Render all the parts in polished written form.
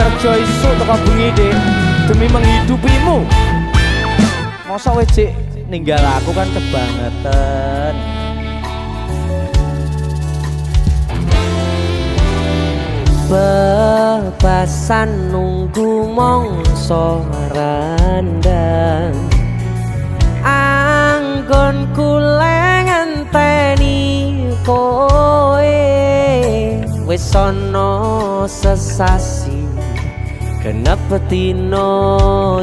kerja isuk teko bengi Dik demi menghidupimu. Masa wis Dik ninggal aku kan kebangetan. Bebasan nunggu mongso randang anggon kule ngenteni koe wis ana sesasi genep dina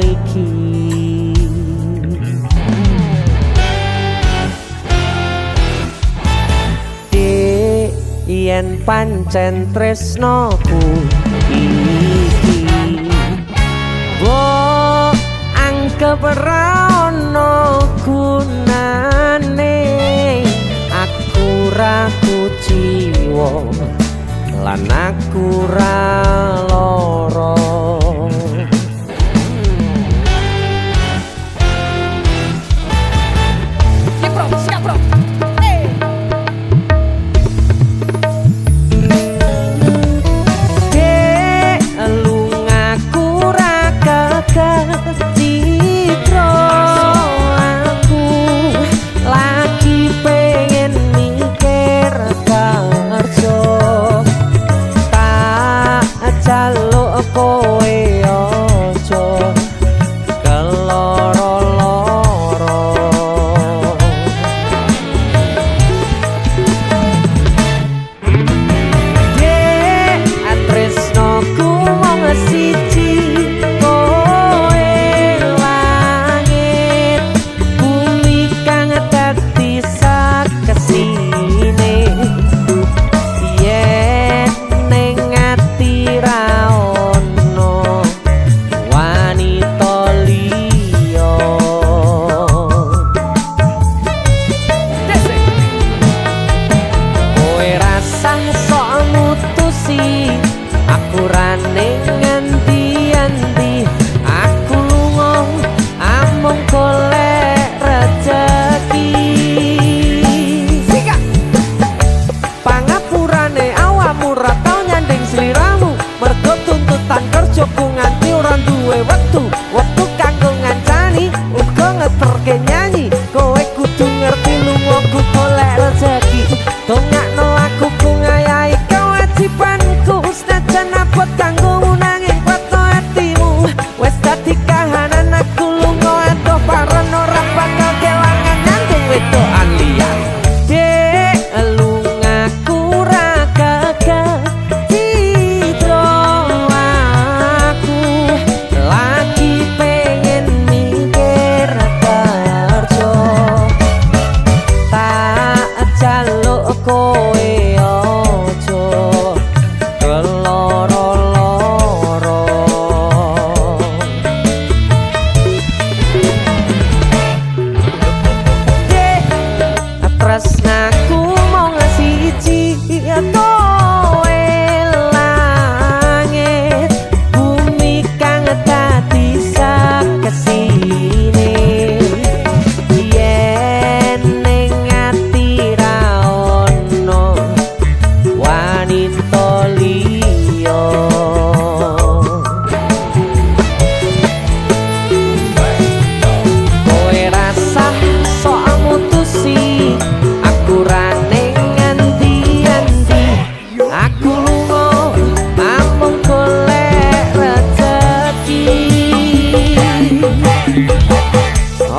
iki. Yen pancen tresnoku iki wo anggap ra ono gunane aku ra kuciwa lan aku ra lara. Siap bro citra aku lagi pengen mikir kerja tak jaluk kowe aja keloro-loro. Dek tresnoku mung siji waktu kanggo ngancani uga ngeterke nyanyi kowe kudu ngerti lunga ku golek rezeki dongakno aku ku ngayahi kewajibanku senajan abot kanggo nanging kuatno hatimu wis dadi kahanan aku lunga adoh paren ora bakal kelangan nyandung wedokan liya. Dek lungaku ra gagah citra aku lagi pengen mikir kerja tak jaluk kowe aja keloro-loro. Dek tresnaku mung siji kowe langit bumi kang dadi kesini yen ning ati ra ono wanita liya. Kowe rasah sok mutusi aku ra ning endi-endi aku lunga amung golek rezeki.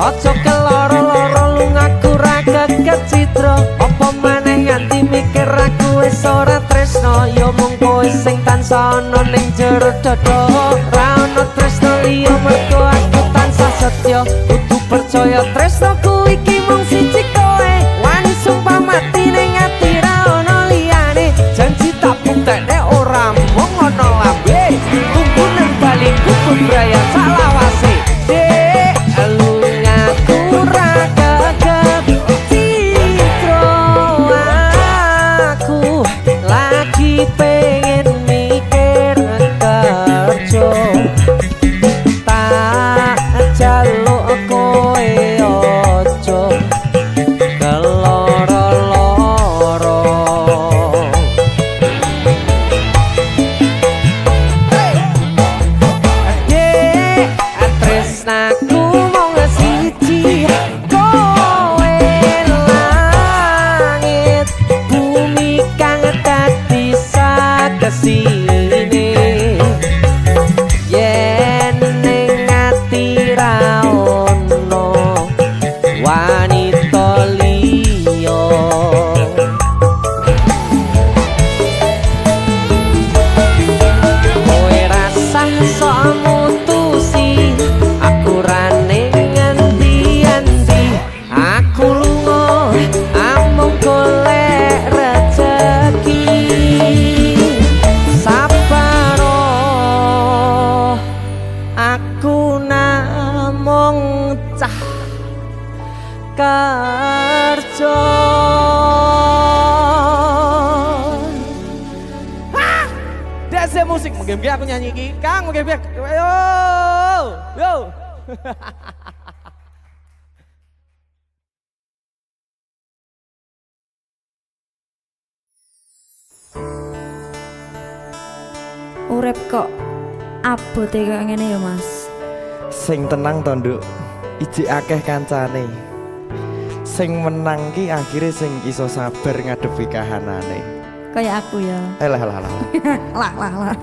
Ojo keloro-loro lungaku ra geget citra apa maneh nganti mikir aku wis ora tresno ya mung kowe sing tansah ana ning jero dada ra ono tresno liya mergo aku tansah setya kudu percaya tresnoku iki mung siji kowe wani sumpah mati ning ati ra ono liyane janji tak buktekne ora mung ono lambe tunggu nang baliku kubraya salawase. Dek lungaku ra gagah citra aku lagi pengen mikir kerja tak jaluk kowe aja keloro. Ku mung siji kowe langit bumi kang dadi sakesine yen ning ati ra ono wanita liya kowe rasah sok mutusi aku ra ning endi-endi aku lunga amung golek rejeki sabaro aku namung cah kerja DC musik mungkin aku nyanyi iki Kang mungkin yo yo Urip kok abote kaya ngene ya Mas. Sing tenang to nduk, iji akeh kancane. Sing menang ki akhire sing iso sabar ngadepi kahanane. Kayak aku ya. Lah. Lah.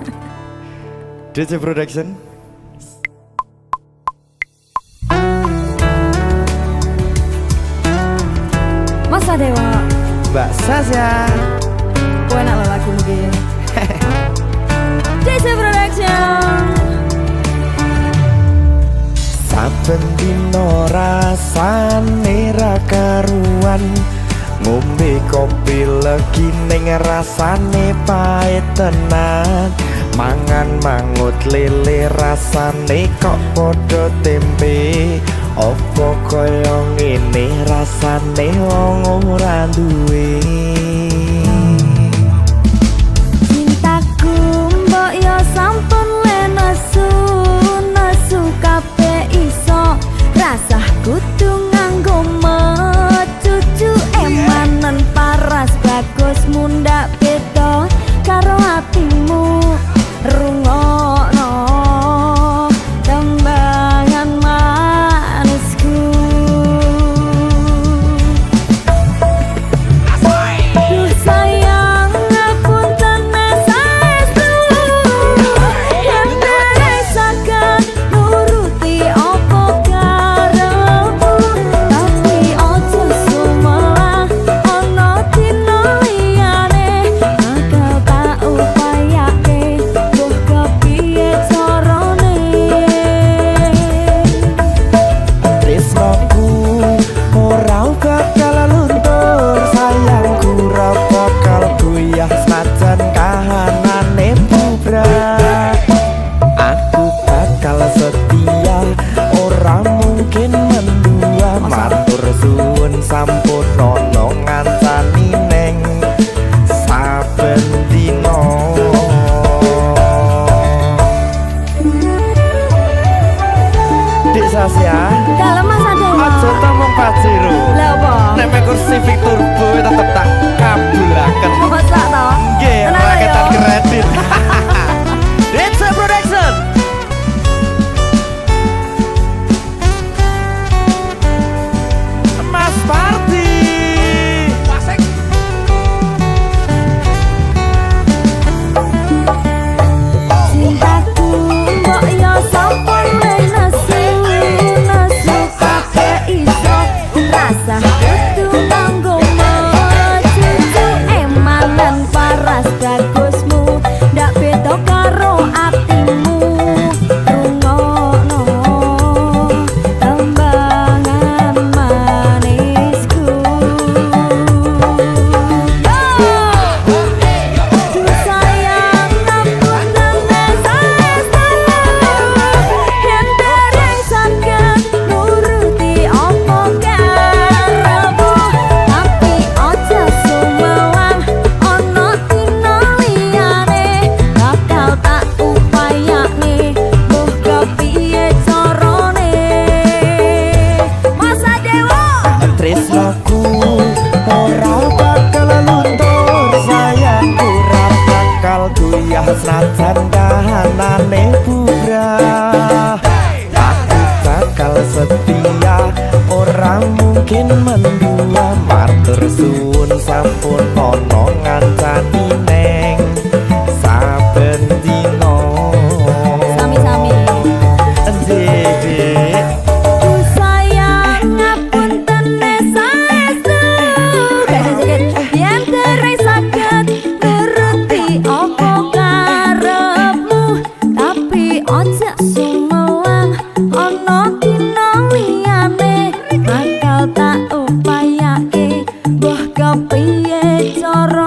DJ Production. Mas Dewa, Mbak Sasya. kowe enak lho lagu mungkin. DC Production. Saben dino rasane ra karuan, ngombe kopi legi ning rasane pahit tenan, mangan mangut lele rasane kok padha tempe, opo kaya ngene rasane wong ora duwe. Cintaku mbok yo sampun le nesu kabeh iso rasah kudu nganggo mecucu emanen paras bagus mundak beda karo atimu rungokno tembangan manisku. Duh sayang ngapunten saestu yen resakan nuruti opo karepmu tapi ojo sumelang ono dina liyane bakal tak upayake duh kepiye carane. Tresnoku ora bakal luntur, sayangku ora bakal goyah senajan kahanane bubrah. Aku bakal setia, ora mungkin mendua. Matur suwun sampun ono ngancani neng saben dino. Dik Sasya, Dalam Mas Dewa. aja tamung paciro. Lah apa? Nek mekur Civic Turbo tetep tak kabulaken. Masa to? Nggih, Tenang raketan ayo. kredit. It's a production. Mas Party. Cintaku mbok yo sampun le nesu kabeh iso rasah kudu nganggo mecucu setia ora mungkin mendua matur suwun sampun ana ngancani neng saben dina Sami-sami. Dek Ku sayang ngapunten saestu. Gak yen terai saged nuruti apa karepmu, tapi ojo sumelang ana dina liyane bakal tak upayake mbah kepiye cara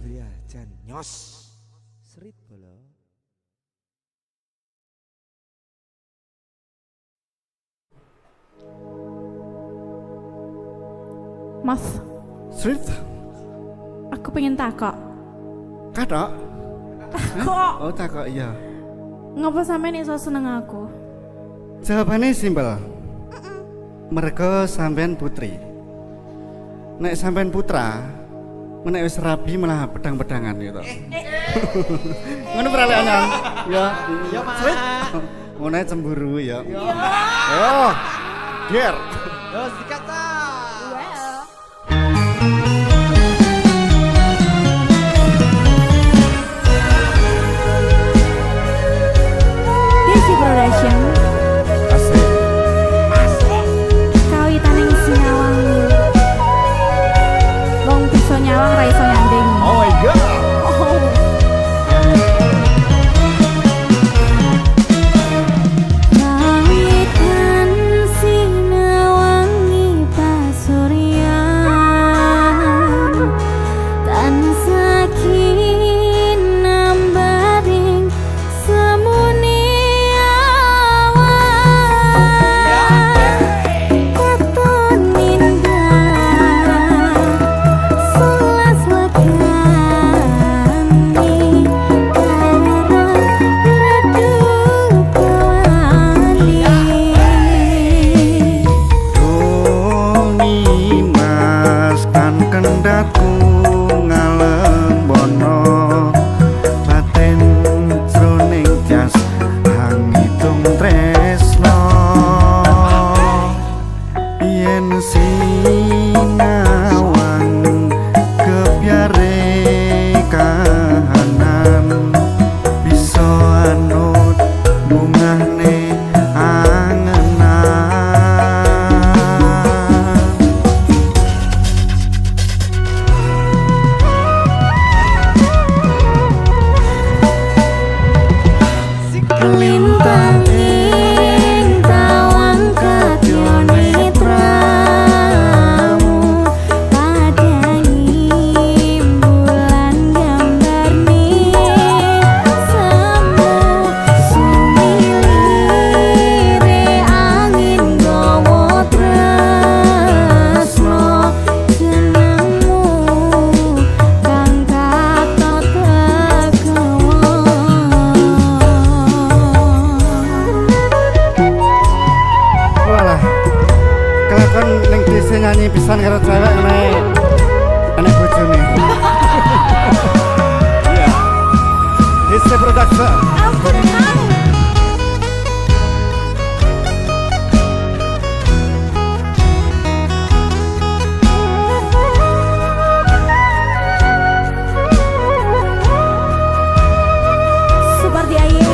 Satria jan nyos. Serit bola. Mas, Srit, aku pengen takok. katok. Kok Oh takok iya. ngapa sampean iso seneng aku? Jawabannya simpel. Mereka sampean putri. Nek sampean putra, menek wis rabi malah pedang-pedangan gitu. Ngono peralihannya. Ya. Ya, Mas. Ngono cemburu ya. Yo. Biar. Yo dikata. Desi Production. Asik. Kawitan ing Sinyawangi. Wong bisa nyawang ra iso nyanding. Oh my god. Kawitan Sinyawangi pasuryan tansah kinambaring semuni awan katon indah selas wakani karo redup kawani. Dongi mas kan kendakku ngalem bono batin jroning jas hangitung tresno yen sinawang kebyare kahanan bisa anut bungane angenan. Kelintang ing tawang kadya netramu padangi bulan gambarni semu sumilire angin gawa tresno jenengmu kang katot kegawa. Walah, kelakon ning desa nyanyi pisan karo cewek enek bojone. Iya. Desa Production. Ampun Kang. Seperti air.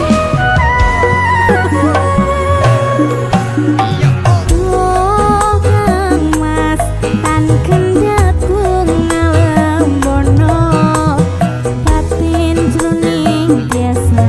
Oh Kang Mas, tan kendhatku ngalem bono batin jroning biasa.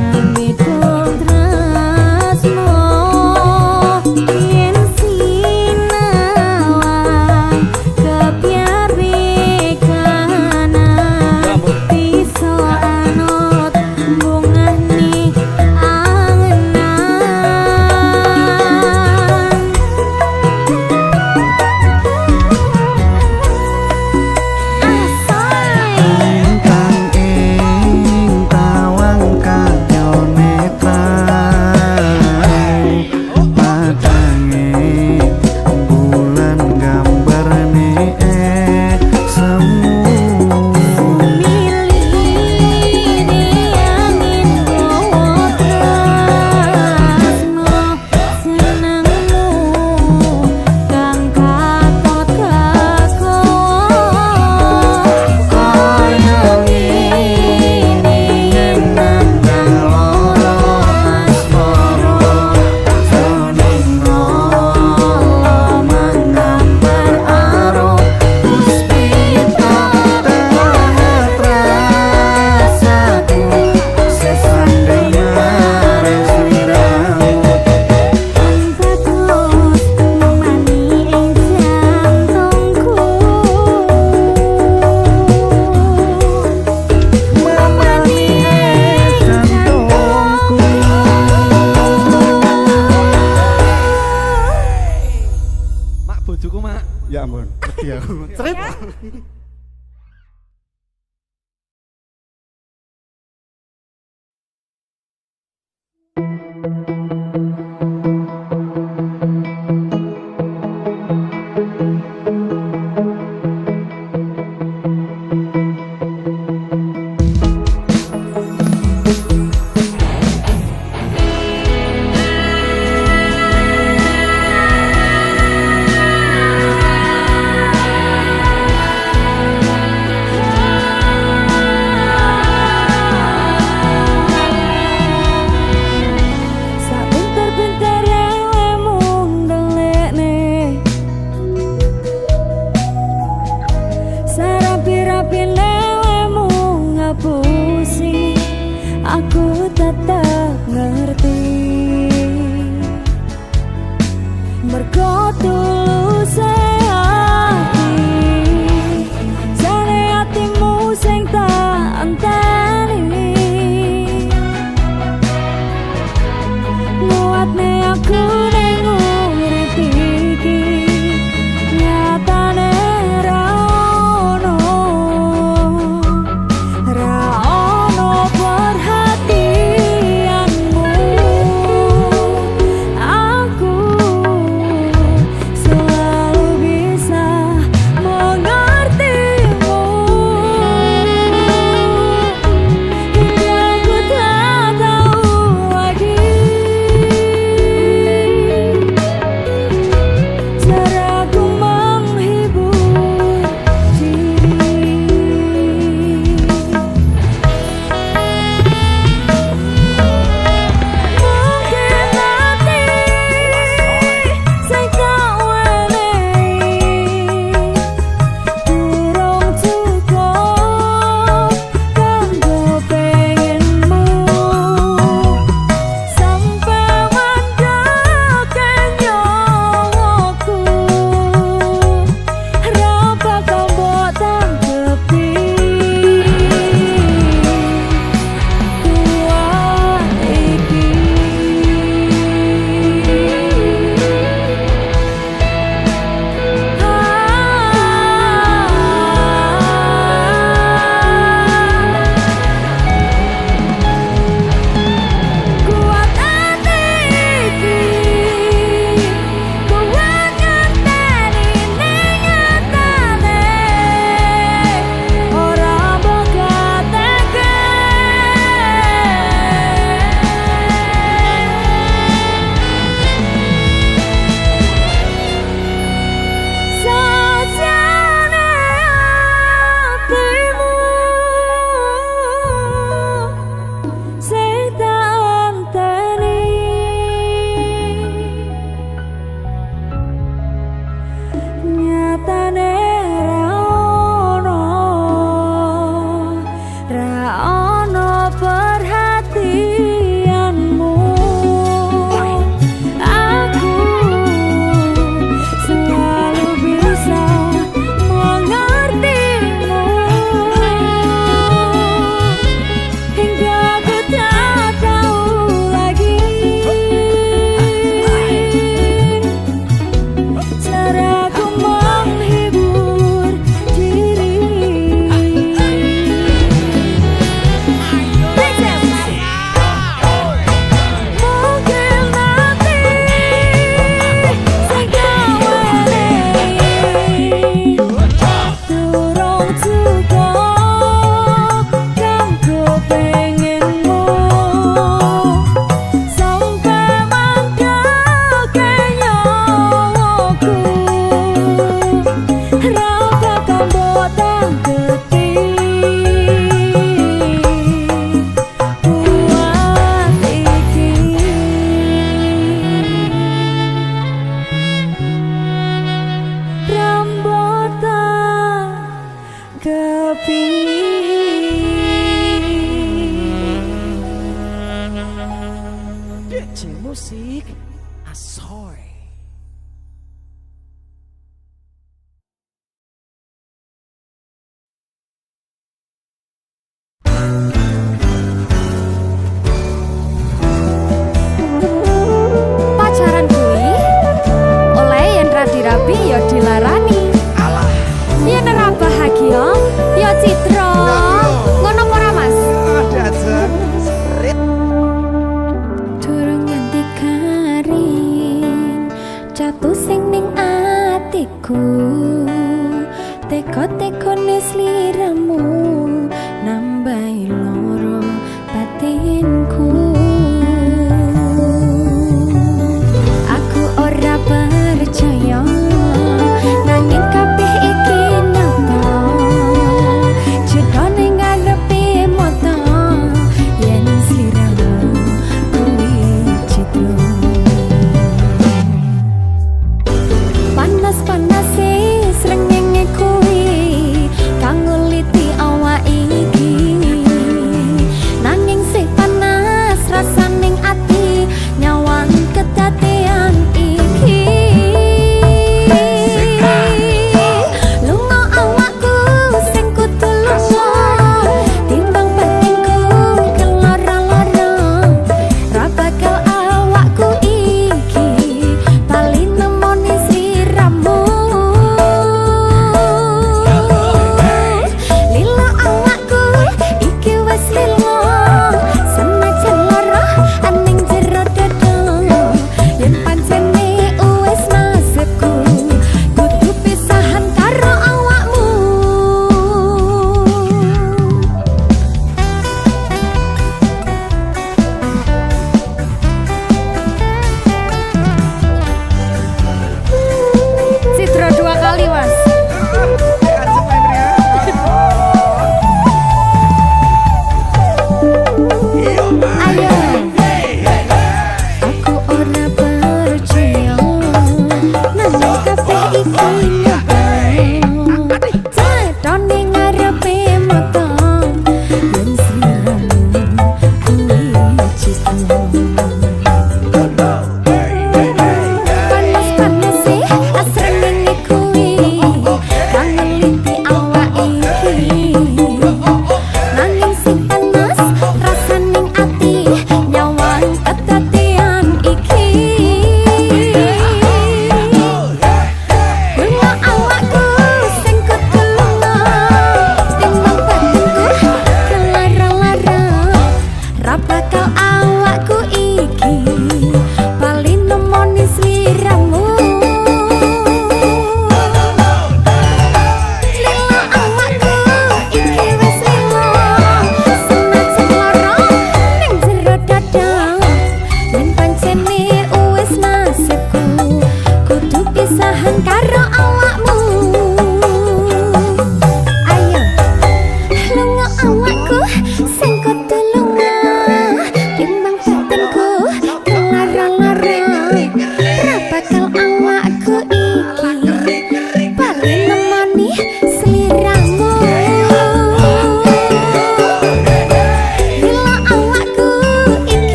rapi-rapi lewemu ngapusi, aku tetap ngerti. Mergo tuluse ati, jane atimu sing tak enteni. Muatne aku ning urip iki, nyatane ra ono perhatianmu. Aku selalu bisa mengertimu, hingga aku tak tahu lagi caraku menghibur diri. Mungkin nanti sing tak wenehi durung cukup kanggo pengenmu, sampai mandeke nyawaku ra bakal mbok tanggepi. Kuat iki kuat ati iki, kuat ngenteni ning nyatane ora bakal teke. Sajane atimu sing tak anteni, nyatane ra ono perhatianmu. Aku selalu bisa mengertimu, hingga aku tak tahu lagi caraku menghibur diri. Mungkin nanti sing tak wenehi durung cukup kanggo pengenmu, sampai mandeke nyawaku ra bakal mbok tanggepi. Kuat iki rambutan kepingin. DJ Musik Asoy. Pacaran kuwi oleh yen ra dirabi ya dilarani, yen ora bahagia ya citra. Ngono apa ora Mas? Ada aja. Durung nganti karing jatuh sing ning atiku, teko-tekone sliramu nambahi loro batinku. Aku ora percaya nanging kabeh iki nyata, jedone ngarepe mata yen sliramu kuwi citra. Panas-panase srengenge kuwi kanggo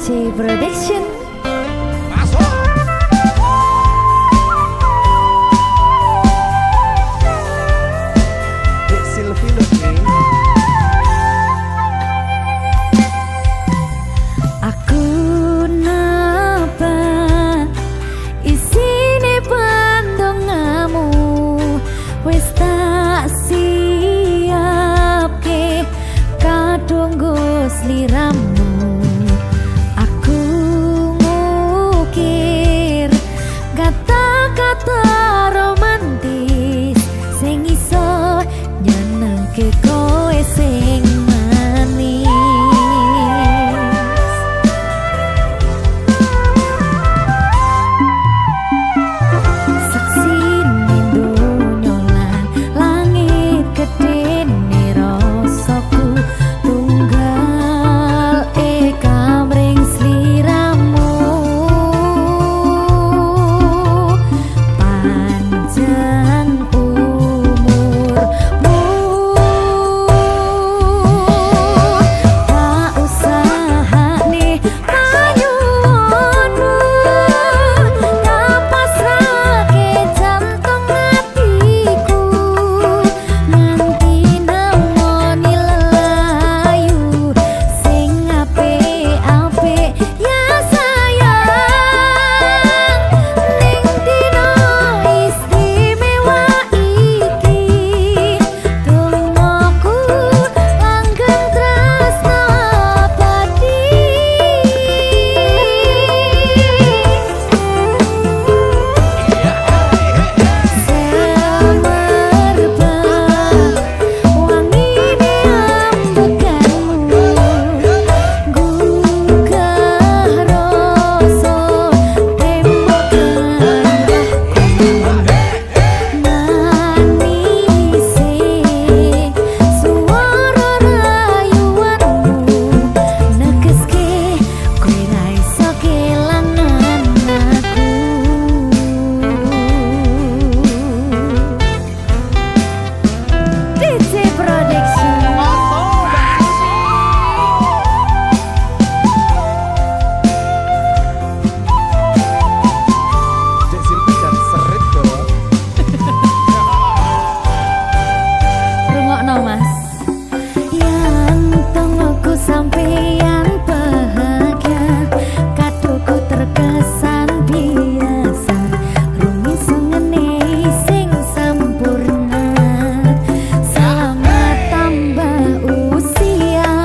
DJ Production. Dek Silvi lho Ki. Aku napa isine pandongamu wis tak siapke kadung Gus liramu. Aku ngukir kata-kata romantis sing iso nyenengke kowe sing manis. Saksi donya lan langit gedene rasaku tunggal kamring sliramu panjang umurmu tak usahane panyuwunmu tak pasrahke jantung hatiku nganti nemoni lelayu sing apik-apik ya sayang ning dina istimewa iki tungguku langgeng tresno abadi. Semerbak wangine ambekanmu gugah rasa tembakan manise suara rayuanmu negeske kowe ra iso kelangan aku. DJ Production. Dek Silvi dan serit dong. Rungokno Mas. Yang tengokku sampeyan bahagia, kadoku terkesan biasa. Rumi sengene sing sampurna. Selamat tambah usia.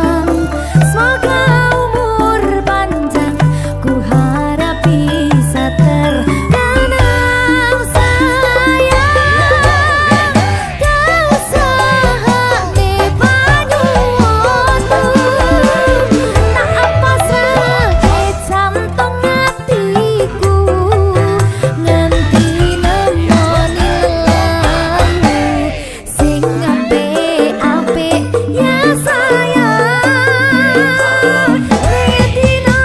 Semoga umur panjang ku harap bisa tertanam sayang. Tak usahane panyuwunmu tak pasrahke jantung hatiku nganti nemoni lelamu sing apik-apik ya sayang ning dina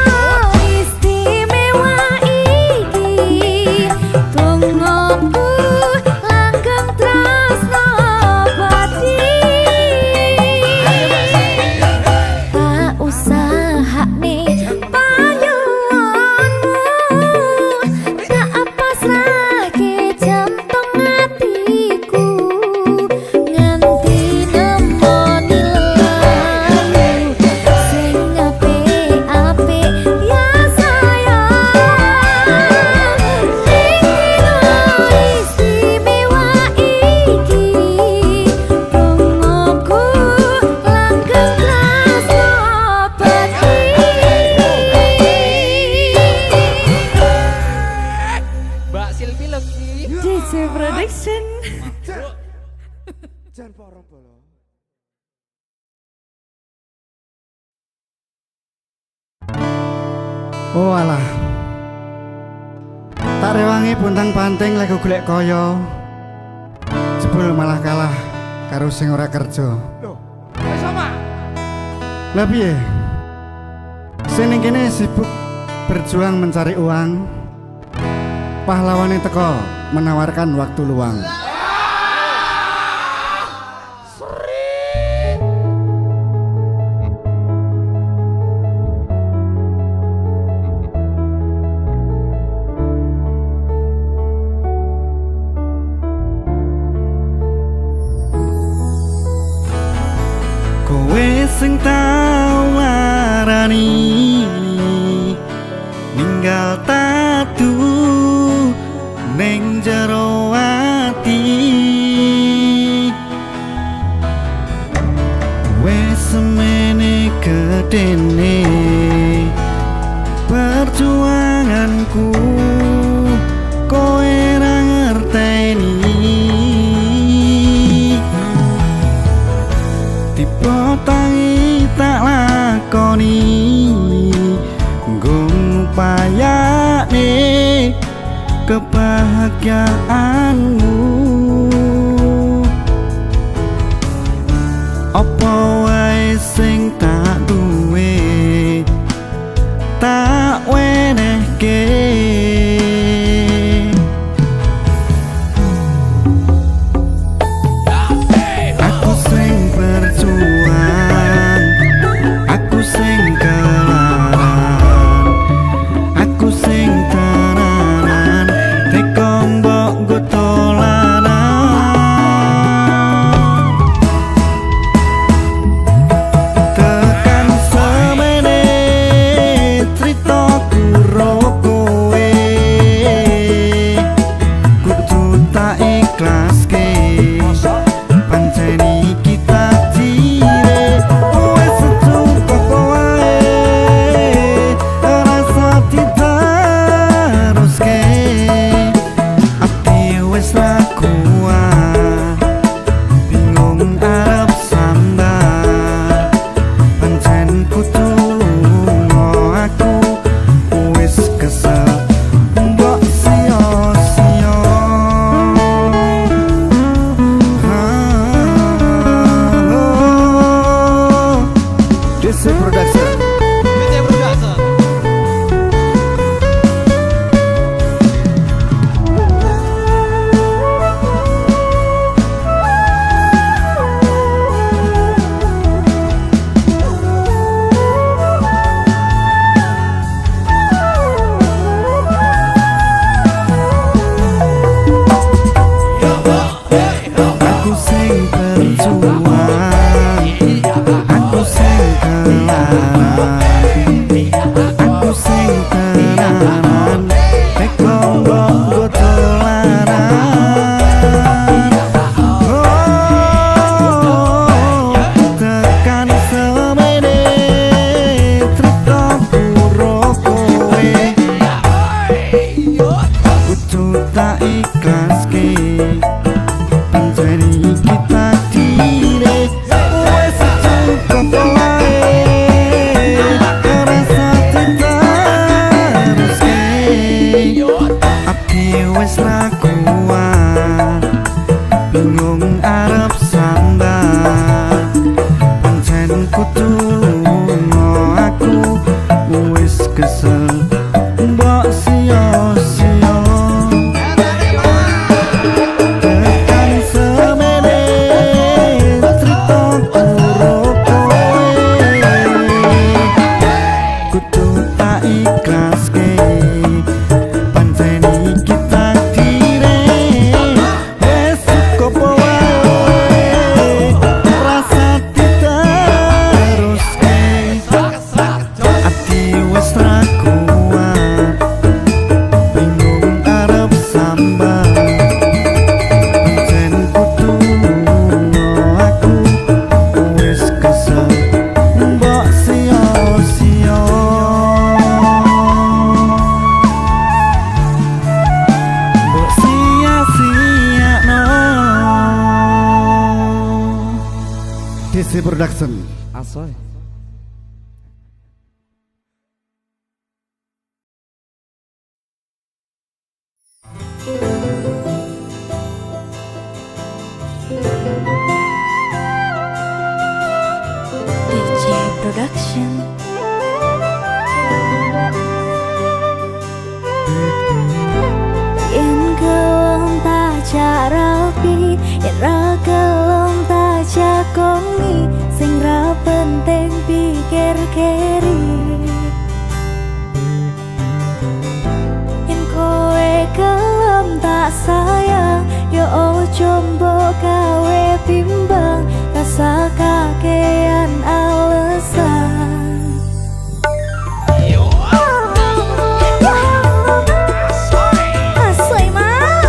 istimewa iki tungguku langgeng tresno abadi. Tak usahane panyuwunmu tak pasrahke jantung hatiku nganti nemoni lelamu sing apik-apik ya sayang ning dina istimewa iki tungguku langgeng tresno abadi. Mbak Silvi lho Ki. DJ Production. Jan porong bolo. Oh alah. Tak rewangi puntang panting lego golek kaya. Jebul malah kalah karo sing ora kerja. Loh, wis sama. Lah piye? Sing ning kene sibuk berjuang mencari uang. Pahlawane teko menawarkan waktu luang. dene perjuanganku kowe ra ngerteni tipe tangi tak lakoni nggo ngupayane kebahagiaanmu apa wae sing tak duwe tak wenehke aku sing berjuang aku sing kelaran aku sing tenanan teko mbok gotolanan tekan semene critaku ro kowe kudu tak ikhlaske panceni kita jire wes cukup wae rasa diteruske ati wes ra kuat bingung arep sambar pancen kudu lunga aku wes kesel mbok sia-sia DC Production. Aku sing berjuang, aku sing kelaran, aku sing tenanan, teko mbok gotolanan. Oh, tekan semene critaku ro kowe kudu tak ikhlaske panceni kita dire wes cukup wae rasa diteruske ati wes ra kuat bingung arep sambar pancen kudu lunga aku wes kesel mbok sia-sia tekan semene critaku ro kowe kudu tak ikhlaske panceni kita dire wes cukup wae rasa diteruske ati wes ra kuat bingung arep sambar pancen kudu lunga aku wes kesel mbok sia-sia mbok sia-siakno DC Production. Asoy. DJ Production. Yen gelem tak jarapi, yen ra gelem tak jagongi, sing ra penting pikir keri. Yen kowe gelem tak sayang, yo ojo mbok gawe bimbang, rasa kakean alasan. Asoy mas.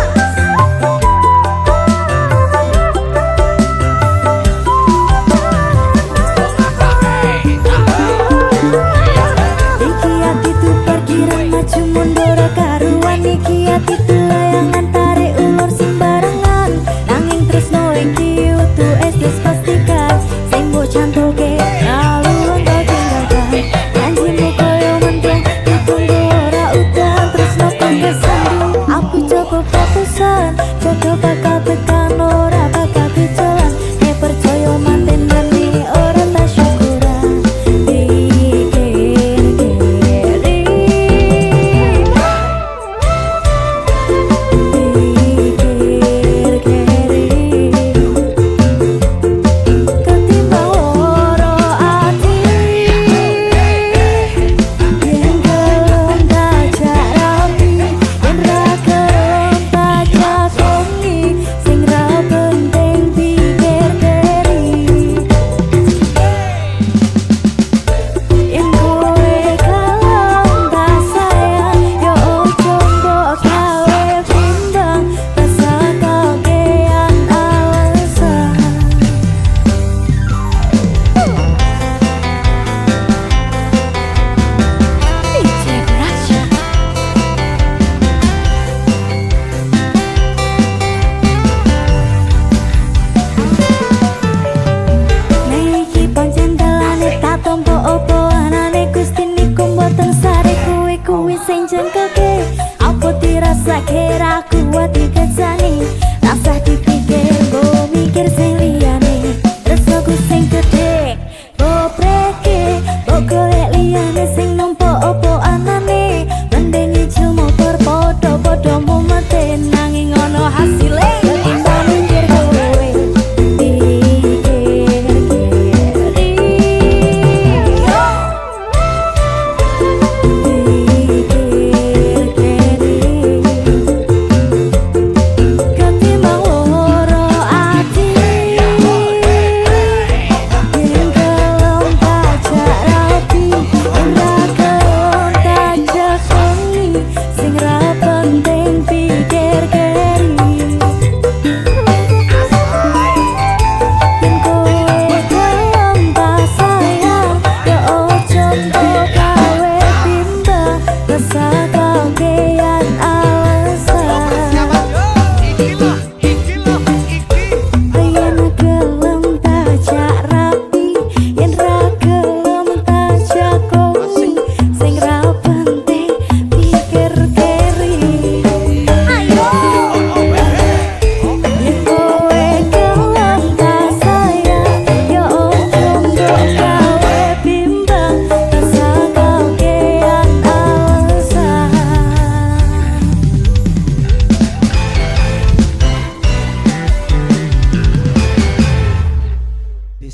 jengkelke apa dirasake ra kuat dikecani rasa dipikir bo mikir sing liyane resaku sing gede bo preke bo golek liyane sing nampa opo anane mendeni jil motor podo-podo mumete nanging ono hasile timbang mikir kowe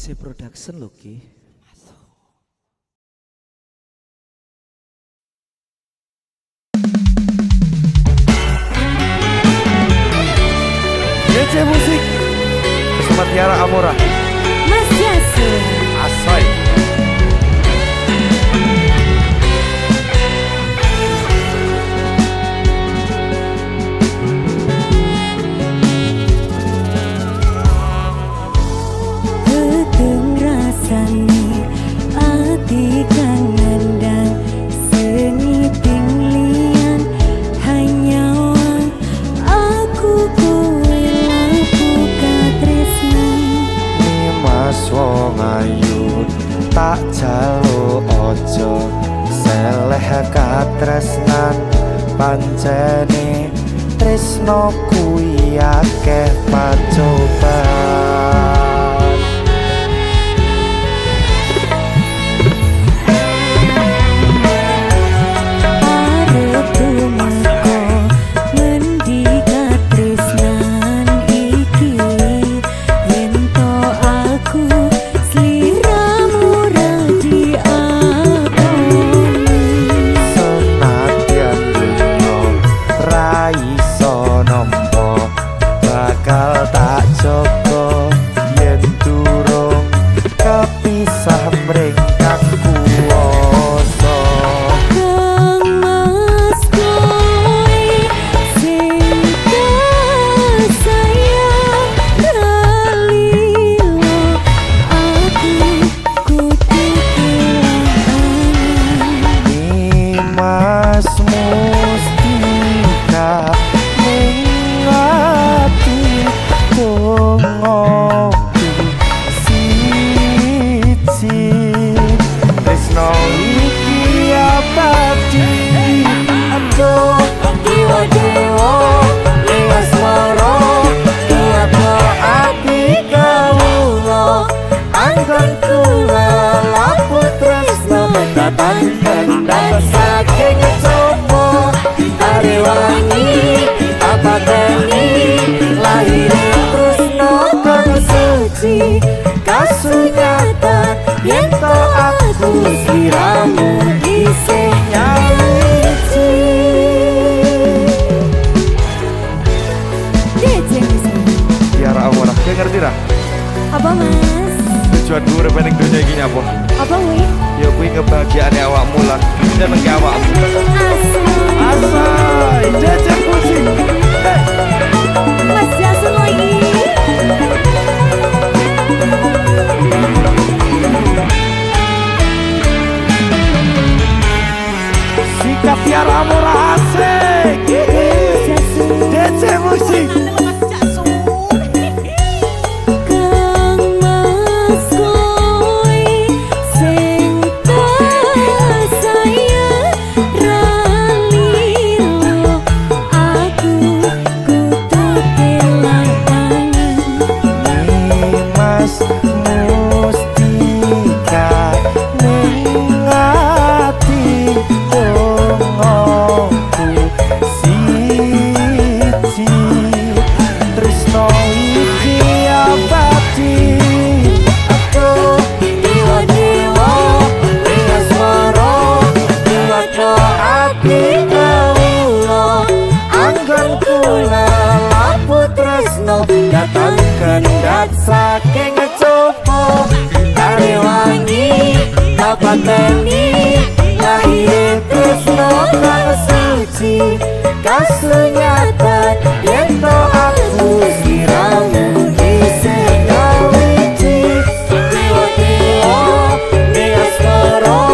DC Production lho Ki. DC Musik bersama Tiara Amora. Mas Yasin Asai. rasane ati kangen dan seniting lian hanya aku kowe lampu katresna Mas wong ayu tak jaluk ojo seleh katresnan pancene tresno kuwi akeh pacoban. Kasunyata yento aku sliramu isih nyawiji Tiara Amora, kowe ngerti ra? apa mas? Tujuan gue urip ning dunya iki nyapa? apa wih? Ya kuwi kebahagiaane awakmu lan seneng awakmu. Asai DC Musik. Mas Yasin lagi Sikap Tiara Amora asik. DC Musik. Sing tak sayang rali pateni lahir tresno kang suci kasunyatan yen to aku siramu isih nyawiji tiwa-tiwa di asmara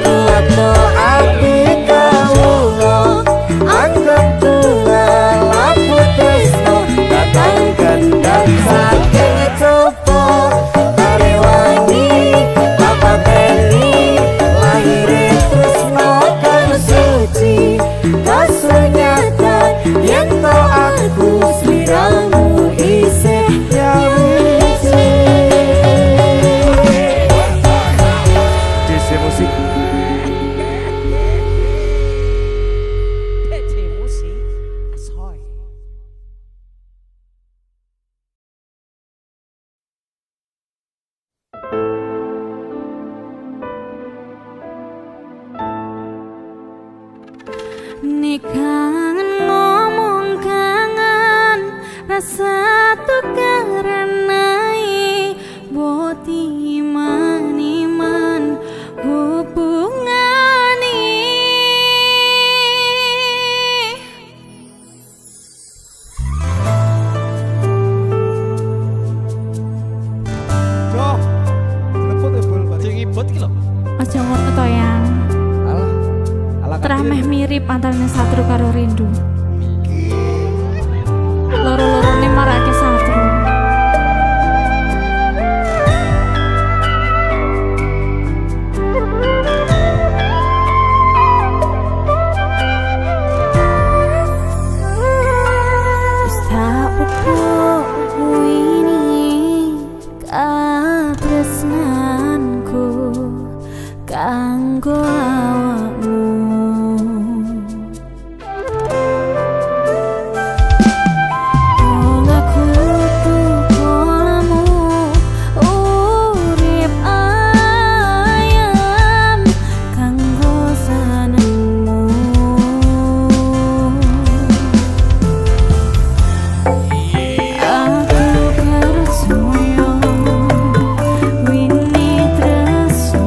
kuatno ati kawula anggap tunggal lapu tresno datang gendang saking coba tarewangi pateni lahir tresno kang suci kasunyatan yen to aku sliramu isih nyawiji. DC Musik. DC Musik asoy. Nek kangen ngomong kangen rasa tukaranai bot iman hubungani Jo, telepon e bol bari. Sing ibut ki lho. Aja ngono to yang Alah. Alah terameh mirip antarane Satru karo Rindu. Loro-lorone marake Satru. Wis tak upuk ini katresnanku kanggo awakmu. Wong aku tukolamu urip ayam kanggo senengmu. Aku percaya wini tresno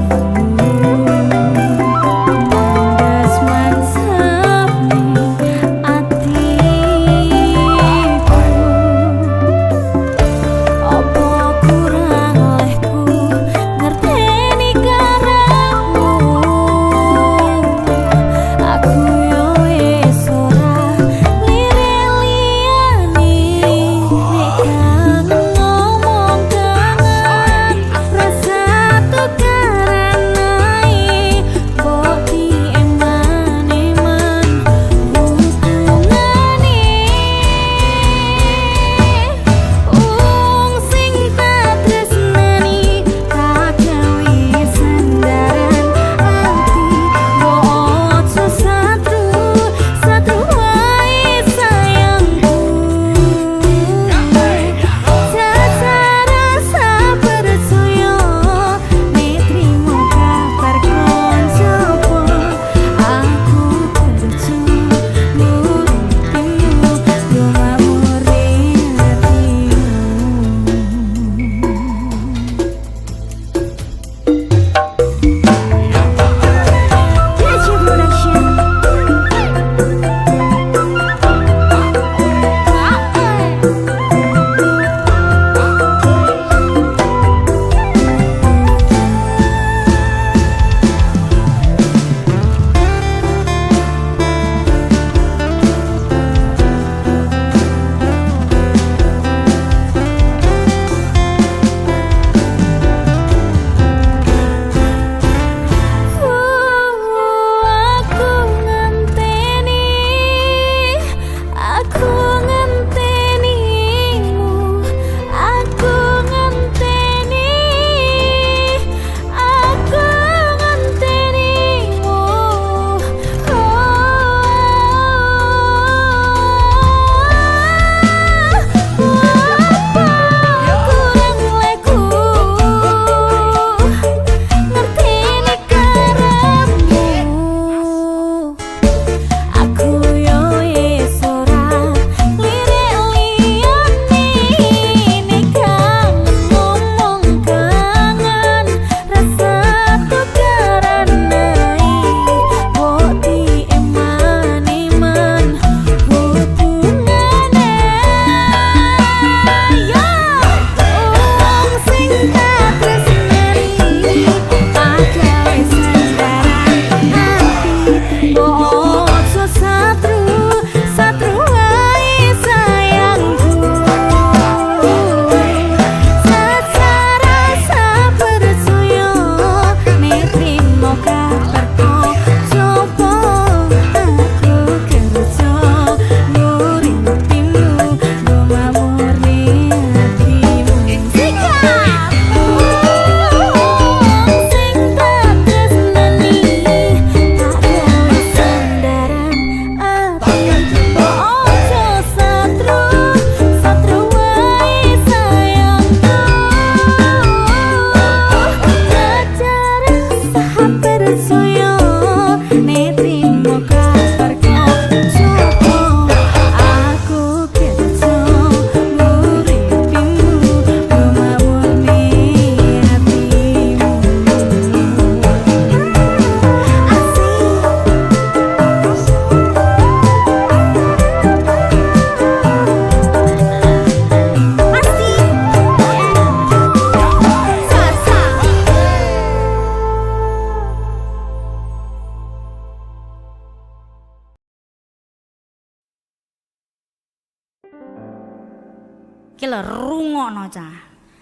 Ki lho rungokno cah.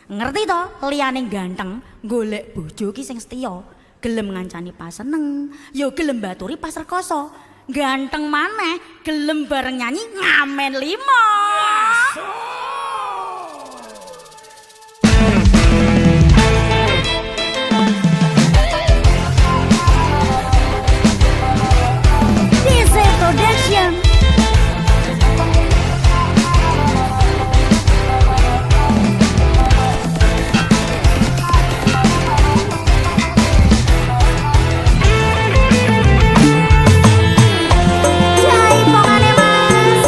Ngerti to, liyane ganteng, golek bojo ki sing setya, gelem ngancani pas seneng, ya gelem baturi pas rekoso. Ganteng maneh, gelem bareng nyanyi ngamen 5. Production. Jai pokoknya mas.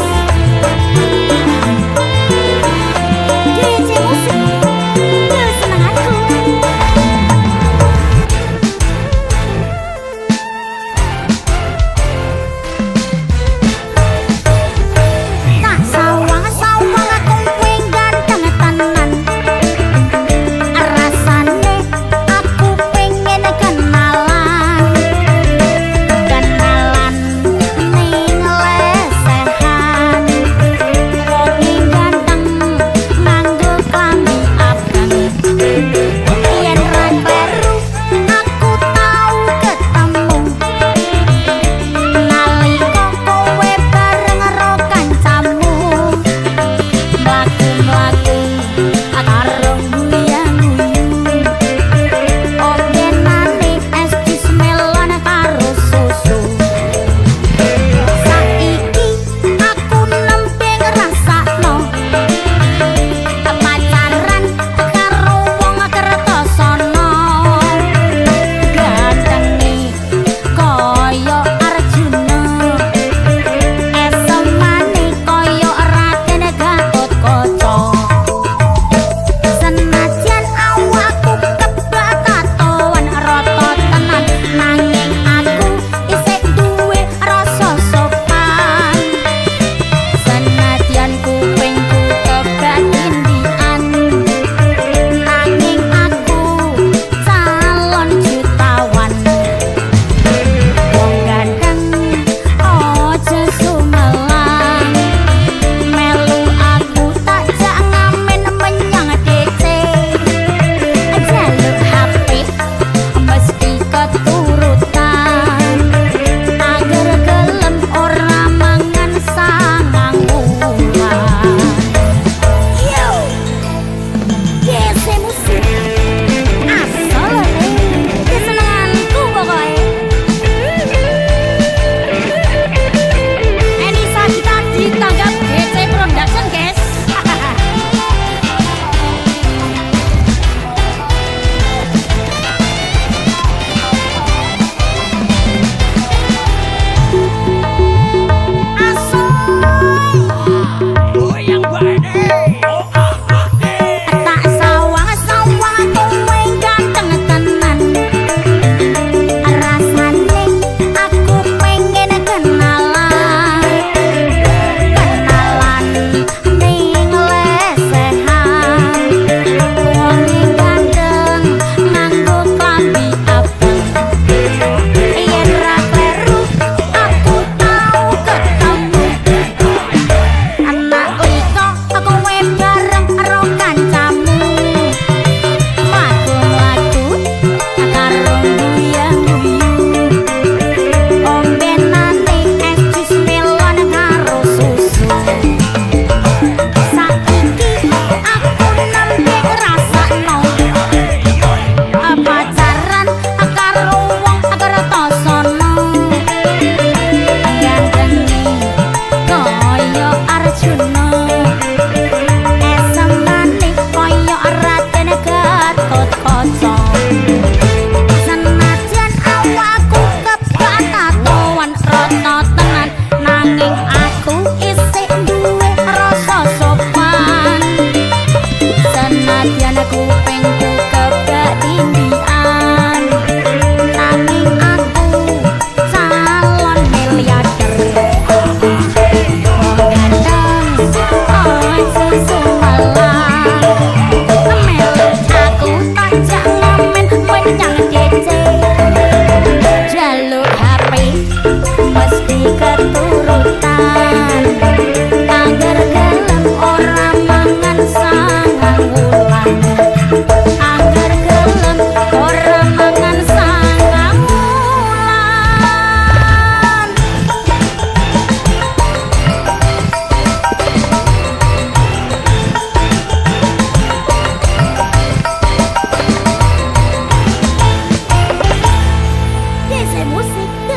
musik